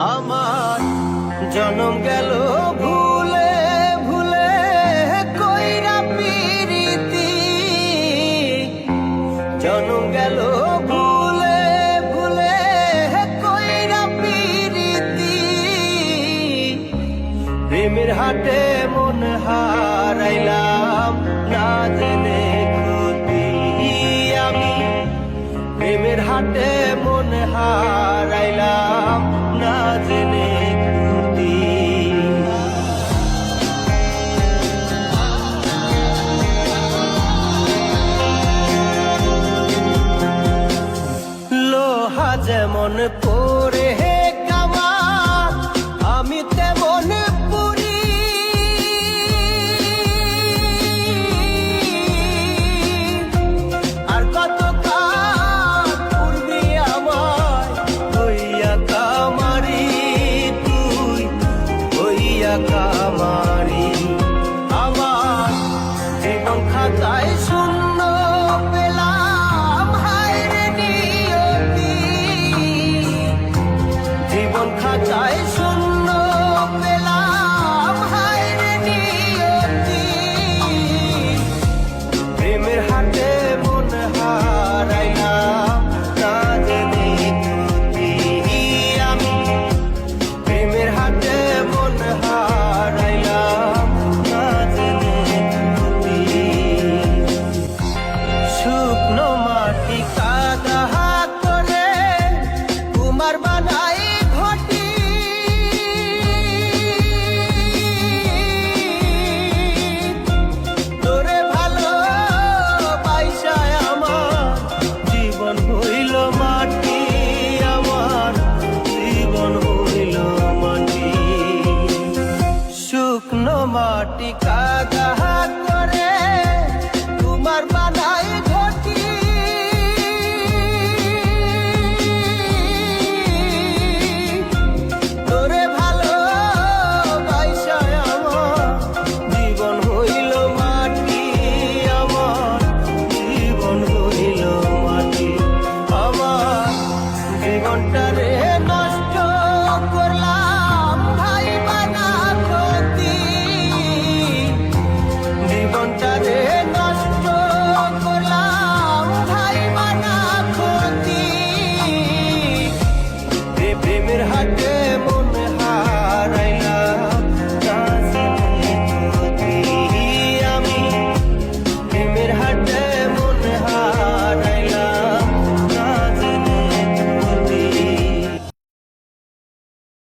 আমার জনম গেল ভুলে ভুলে কইরা পিরিতি, জনম গেল ভুলে ভুলে কইরা পিরিতি, প্রেমের হাটে মন হারাইলাম না জেনে ক্ষতি আমি, প্রেমের হাটে মন হারাইলাম না জেনে ক্ষতি। লোহা যেমন পরে হে কামান, আমি তেমন পুরি, আর কত কাল পূর্বে আমার হইয়া কামারি, তুই হইয়া কামারি। আমার জীবন খাতায় শূন্য পেলাম হায়রে নিয়তি, জীবন খাতায় শূন্য পেলাম হায়রে নিয়তি, প্রেমের হাটে মন হারাইলাম না জেনে ক্ষতি আমি, প্রেমের হাটে মন হারাইলাম না জেনে ক্ষতি। শুকনো মাটি কাদা করে কুমার বানাই ঘটি, তোরে ভালো পাইসায় আমার জীবন হইল মাটি, আমার জীবন হইল মাটি। শুকনো মাটি কাদা